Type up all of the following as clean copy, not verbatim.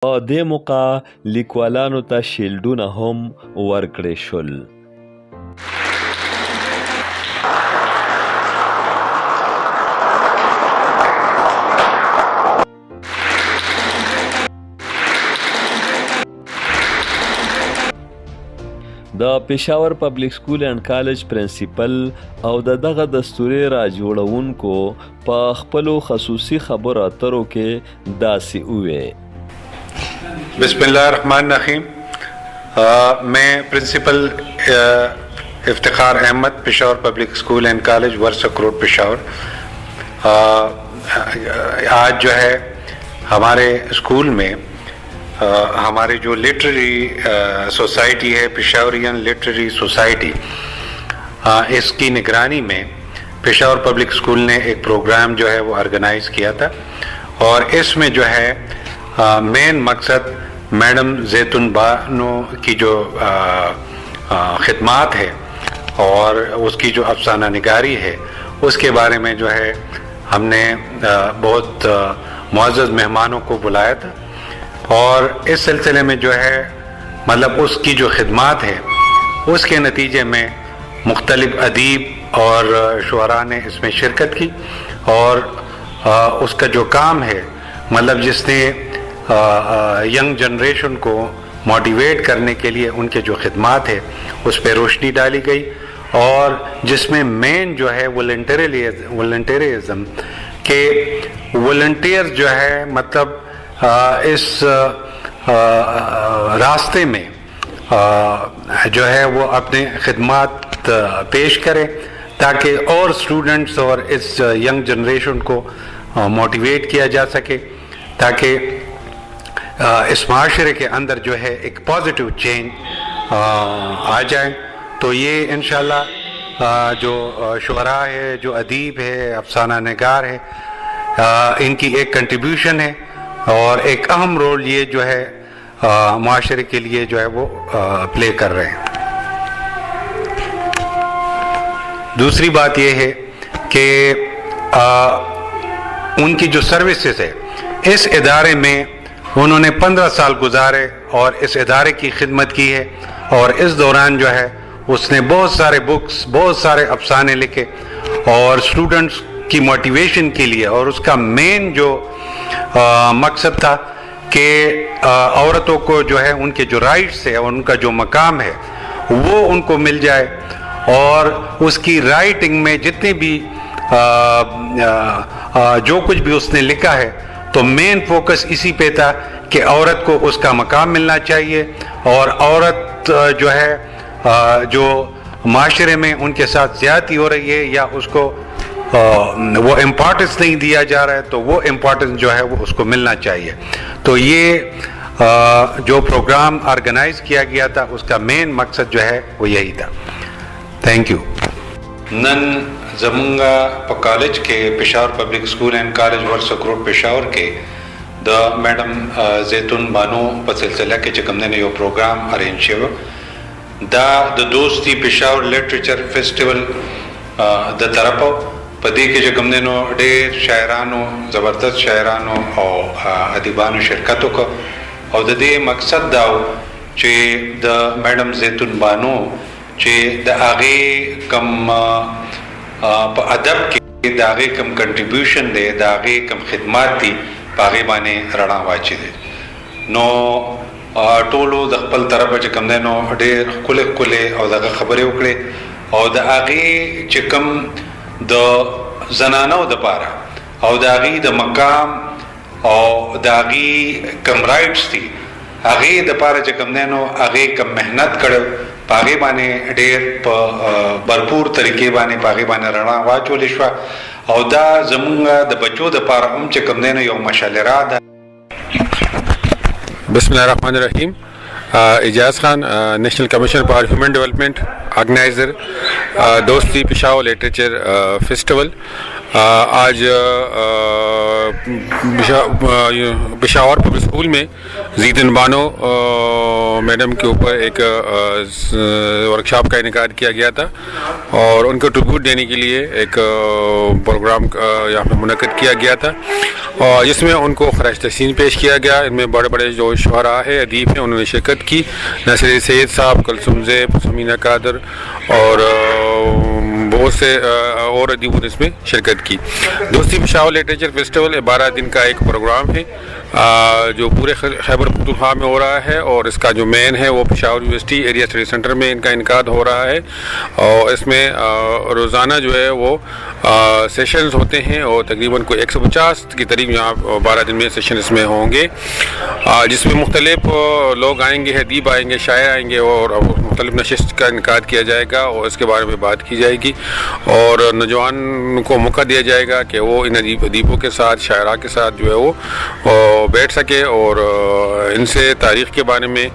په دې موقع لیکوالانو ته شیلډونه هم ورکړای شول. د پېښور پبلک سکول اینډ کالج پرنسپل او دغه دستوري راجوړونکو په خپلو خصوصي خبرو اترو کې داسې وویل. بسم اللہ الرحمن الرحیم. میں پرنسپل افتخار احمد پشاور پبلک اسکول اینڈ کالج ورثہ روڈ پشاور. آج جو ہے ہمارے اسکول میں ہمارے جو لٹریری سوسائٹی ہے پشاورین لٹریری سوسائٹی، اس کی نگرانی میں پشاور پبلک اسکول نے ایک پروگرام جو ہے وہ آرگنائز کیا تھا، اور اس میں جو ہے مین مقصد میڈم زیتون بانو کی جو خدمات ہے اور اس کی جو افسانہ نگاری ہے اس کے بارے میں جو ہے ہم نے بہت معزز مہمانوں کو بلایا تھا، اور اس سلسلے میں جو ہے مطلب اس کی جو خدمات ہے اس کے نتیجے میں مختلف ادیب اور شعراء نے اس میں شرکت کی، اور اس کا جو کام ہے مطلب جس نے ینگ جنریشن کو موٹیویٹ کرنے کے لیے ان کے جو خدمات ہے اس پہ روشنی ڈالی گئی، اور جس میں مین جو ہے والنٹیرزم کہ والنٹیئر جو ہے مطلب اس راستے میں جو ہے وہ اپنے خدمات پیش کرے تاکہ اور اسٹوڈنٹس اور اس ینگ جنریشن کو موٹیویٹ کیا جا سکے، تاکہ اس معاشرے کے اندر جو ہے ایک پازیٹیو چینج آ جائے. تو یہ انشاءاللہ جو شعراء ہے، جو ادیب ہے، افسانہ نگار ہے، ان کی ایک کنٹریبیوشن ہے اور ایک اہم رول یہ جو ہے معاشرے کے لیے جو ہے وہ پلے کر رہے ہیں. دوسری بات یہ ہے کہ ان کی جو سروسز ہے اس ادارے میں انہوں نے 15 سال گزارے اور اس ادارے کی خدمت کی ہے، اور اس دوران جو ہے اس نے بہت سارے بکس، بہت سارے افسانے لکھے، اور اسٹوڈنٹس کی موٹیویشن کے لیے. اور اس کا مین جو مقصد تھا کہ عورتوں کو جو ہے ان کے جو رائٹس ہے اور ان کا جو مقام ہے وہ ان کو مل جائے، اور اس کی رائٹنگ میں جتنے بھی جو کچھ بھی اس نے لکھا ہے تو مین فوکس اسی پہ تھا کہ عورت کو اس کا مقام ملنا چاہیے، اور عورت جو ہے جو معاشرے میں ان کے ساتھ زیادتی ہو رہی ہے یا اس کو وہ امپورٹنس نہیں دیا جا رہا ہے تو وہ امپورٹنس جو ہے وہ اس کو ملنا چاہیے. تو یہ جو پروگرام آرگنائز کیا گیا تھا اس کا مین مقصد جو ہے وہ یہی تھا. تھینک یو. نن زمونگا پا کالج کے پشاور پبلک سکول اینڈ کالج ورثہ روڈ پشاور کے دا میڈم زیتون بانو په سلسله کې چې کوم نه یو پروګرام ارینج شوی دا د دوستی پشاور لټریچر فیسټیوال د طرفه په دې کې چې کوم نه ډېر شاعرانو زبردست شاعرانو او ادیبانو شرکت وکړ، او د دې مقصد دا و چې د میډم زیتون بانو چې د هغې کم په ادب کې د هغې کم کنټریبیوشن دی، د هغې کم خدمات دي، په هغې باندې رڼا واچي دی. نو ټولو د خپل طرفه چې کوم دی نو ډېر ښکلې ښکلې او دغه خبرې وکړې، او د هغې چې کوم د زنانو دپاره او د هغې د مقام او د هغې کم رایټس دي هغې دپاره چې کوم دی نو هغې کم محنت کړی، په هغې باندې ډېر په بھرپور طریقې باندې په هغې باندې رڼا واچولې شوه، او دا زمونږ د بچو دپاره هم چې کوم دی نو یو مشعله را ده. بسم اللہ الرحمن الرحیم. اجاز خان، نیشنل کمیشن فار ہیومن ڈیولپمنٹ، آرگنائزر دوستی پشاور لٹریچر فیسٹیول. آج پشاور پبلک اسکول میں زیتن بانو میڈم کے اوپر ایک ورکشاپ کا انعقاد کیا گیا تھا، اور ان کو ٹریبیوٹ دینے کے لیے ایک پروگرام یہاں پہ منعقد کیا گیا تھا، اور جس میں ان کو خراج تحسین پیش کیا گیا۔ ان میں بڑے بڑے جو شعراء ہیں، ادیب ہیں، انہوں نے شرکت کی۔ ناصر سید صاحب، کلثوم زیب، سمینہ قادر اور بہت سے اور ادیبوں نے اس میں شرکت کی۔ دوستی پشاور لٹریچر فیسٹیول 12 دن کا ایک پروگرام ہے جو پورے خیبر پختونخوا میں ہو رہا ہے، اور اس کا جو مین ہے وہ پشاور یونیورسٹی ایریا اسٹڈی سینٹر میں ان کا انعقاد ہو رہا ہے، اور اس میں روزانہ جو ہے وہ سیشنز ہوتے ہیں، اور تقریباً کوئی 150 کے قریب یہاں 12 دن میں سیشن اس میں ہوں گے، جس میں مختلف لوگ آئیں گے، ادیب آئیں گے، شاعر آئیں گے، اور مختلف نشست کا انعقاد کیا جائے گا، اور اس کے بارے میں بات کی جائے گی، اور نوجوان کو موقع دیا جائے گا کہ وہ ان ادیبوں کے ساتھ، شاعراء کے ساتھ جو ہے وہ بیٹھ سکے، اور ان سے تاریخ کے بارے میں،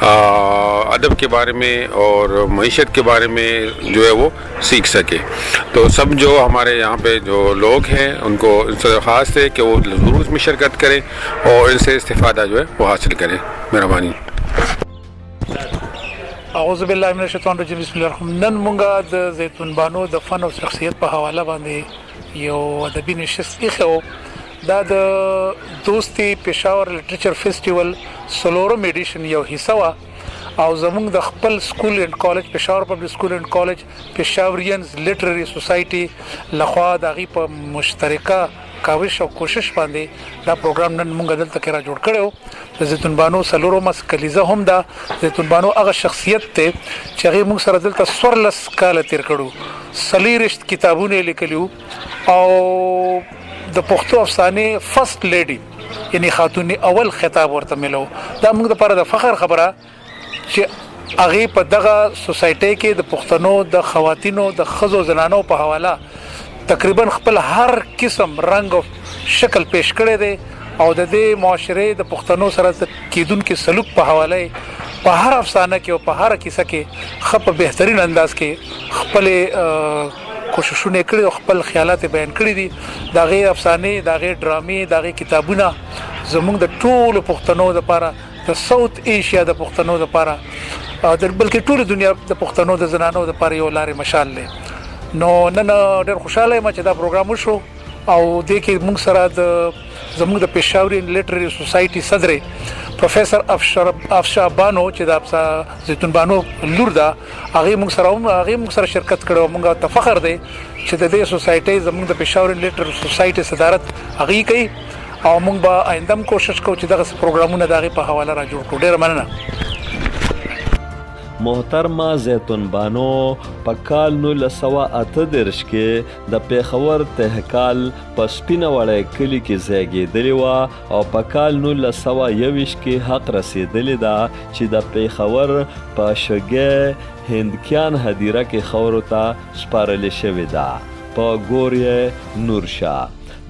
ادب کے بارے میں اور معیشت کے بارے میں جو ہے وہ سیکھ سکے۔ تو سب جو ہمارے یہاں پہ جو لوگ ہیں ان کو ان سے درخواست ہے کہ وہ ضرور اس میں شرکت کریں اور ان سے استفادہ جو ہے وہ حاصل کریں۔ مہربانی۔ اعوذ باللہ من الشیطان الرجیم، بسم اللہ الرحمن الرحیم۔ نن مونږه د زیتون بانو د فن او شخصیت په حواله باندې یو ادبي نشست ایښی، دا د دوستی پېښور لټریچر فیسټیول 4م ایډیشن یو حصه وه، او زمونږ د خپل سکول اینډ کالج پېښور پبلک سکول اینډ کالج پېښورینز لټرري سوسایټي لخوا د هغې په مشترکه کاوش او کوشش باندې دا پروګرام نن مونږ دلته کې را جوړ کړی و۔ د زیتون بانو 4مه کلیزه هم ده۔ زیتون بانو هغه شخصیت دی چې هغې مونږ سره دلته 14 کاله تېر کړو، 40 کتابونه یې لیکلي وو، او د پښتو افسانې فرست لیډي یعنی خاتون اول خطاب ورته ملو۔ دا موږ لپاره د فخر خبره چې هغې په دغه سوسایټۍ کې د پښتنو د خواتینو د ښځو زنانو په حواله تقریبا خپل هر قسم رنګ او شکل پیش کړی دی، او د دې معاشرې د پښتنو سره د کیدونکي سلوک په حواله په هر افسانه کې او په هر کیسه کې ښه په بهترین انداز کې خپل کوششونه کړي او خپل خیالات بیان کړي دي۔ د هغې افسانې، د هغې ډرامې، د هغې کتابونه زموږ د ټولو پښتنو لپاره، د ساوت ایشیا د پښتنو لپاره، بلکې ټولې دنیا د پښتنو د زنانو لپاره یو لارې مشال دی۔ نو نن ډېر خوشحاله یم چې دا پروګرام وشو، او دې کې موږ سره زموږ د پېښورین لټرري سوسایټي صدر پروفیسر افشا بانو چې د زیتون بانو لور ده، هغې موږ سره شرکت کړی او موږ ته فخر دی چې د دې سوسایټۍ زموږ د پېښورین لټرري سوسایټي صدارت هغې کوي، او موږ به آینده هم کوشش کوو چې دغسې پروګرامونه د هغې په حواله را جوړ کړو۔ ډېره مننه۔ محترمه زیتون بانو په کال 1938 کې د پیښور تهکال په سپینه وړی کلي کې زیږېدلې وه، او په کال 1921 کې حق رسېدلې ده چې د پیښور په شګۍ هندکیان هدیره کې خاورو ته سپارلې شوې ده په ګوریه نورشاه۔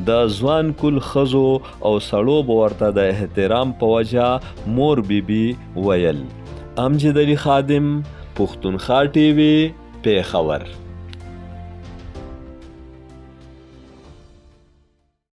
د ځوان کل ښځو او سړو به ورته د احترام په وجه مور بیبي ویل۔ امجد علي خادم، پښتونخوا ټي وي، پیښور۔